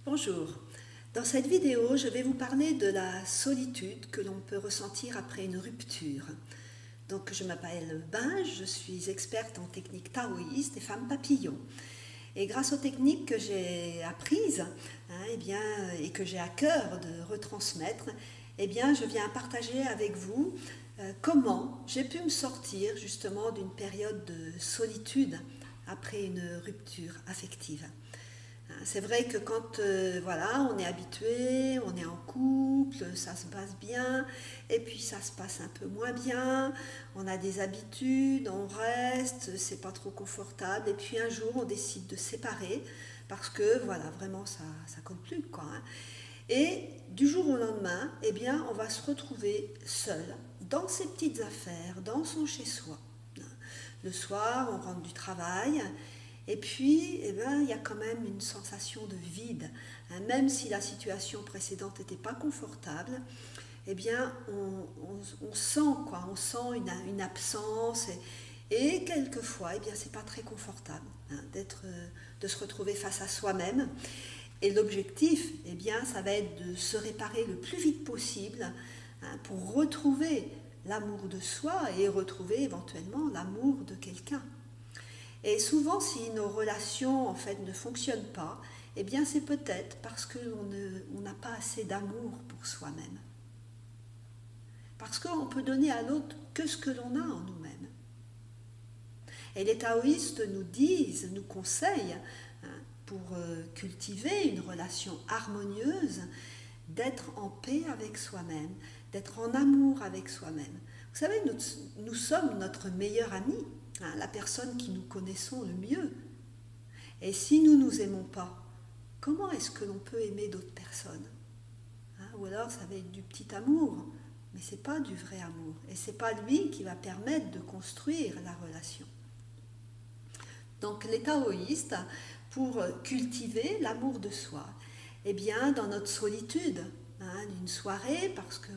Bonjour, dans cette vidéo je vais vous parler de la solitude que l'on peut ressentir après une rupture. Donc je m'appelle Binge, je suis experte en techniques taoïstes et femme papillon. Et grâce aux techniques que j'ai apprises et que j'ai à cœur de retransmettre, je viens partager avec vous comment j'ai pu me sortir justement d'une période de solitude après une rupture affective. C'est vrai que quand on est habitué, on est en couple, ça se passe bien, et puis ça se passe un peu moins bien, on a des habitudes, on reste, c'est pas trop confortable, et puis un jour on décide de séparer, parce que vraiment ça colle plus, quoi. Et du jour au lendemain, on va se retrouver seul, dans ses petites affaires, dans son chez-soi. Le soir, on rentre du travail, et puis, il y a quand même une sensation de vide. Même si la situation précédente n'était pas confortable, on sent quoi, on sent une absence et quelquefois, c'est pas très confortable de se retrouver face à soi-même. Et l'objectif, ça va être de se réparer le plus vite possible pour retrouver l'amour de soi et retrouver éventuellement l'amour de quelqu'un. Et souvent, si nos relations en fait ne fonctionnent pas, c'est peut-être parce qu'on n'a pas assez d'amour pour soi-même. Parce qu'on peut donner à l'autre que ce que l'on a en nous-mêmes. Et les taoïstes nous conseillent, pour cultiver une relation harmonieuse, d'être en paix avec soi-même, d'être en amour avec soi-même. Vous savez, nous sommes notre meilleur ami. La personne qui nous connaissons le mieux. Et si nous ne nous aimons pas, comment est-ce que l'on peut aimer d'autres personnes? Ou alors ça va être du petit amour, mais ce n'est pas du vrai amour. Et ce n'est pas lui qui va permettre de construire la relation. Donc les taoïstes, pour cultiver l'amour de soi, dans notre solitude, d'une soirée, parce que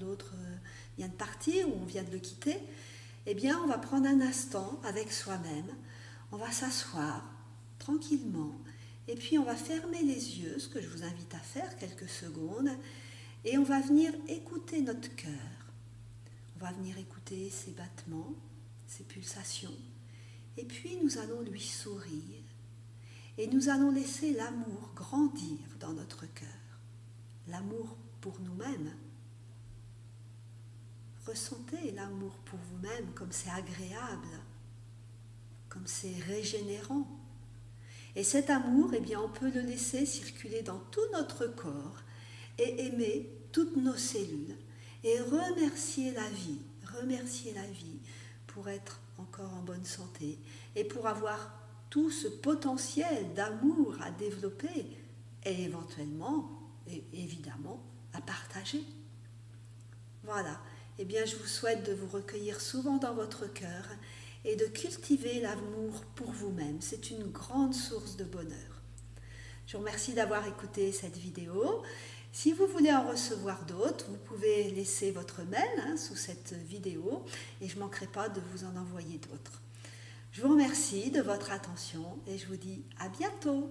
l'autre vient de partir ou on vient de le quitter, on va prendre un instant avec soi-même, on va s'asseoir tranquillement, et puis on va fermer les yeux, ce que je vous invite à faire quelques secondes, et on va venir écouter notre cœur. On va venir écouter ses battements, ses pulsations, et puis nous allons lui sourire, et nous allons laisser l'amour grandir dans notre cœur, l'amour pour nous-mêmes. Ressentez l'amour pour vous-même comme c'est agréable, comme c'est régénérant. Et cet amour, on peut le laisser circuler dans tout notre corps et aimer toutes nos cellules et remercier la vie pour être encore en bonne santé et pour avoir tout ce potentiel d'amour à développer et éventuellement, et évidemment, à partager. Voilà. Je vous souhaite de vous recueillir souvent dans votre cœur et de cultiver l'amour pour vous-même. C'est une grande source de bonheur. Je vous remercie d'avoir écouté cette vidéo. Si vous voulez en recevoir d'autres, vous pouvez laisser votre mail sous cette vidéo et je ne manquerai pas de vous en envoyer d'autres. Je vous remercie de votre attention et je vous dis à bientôt.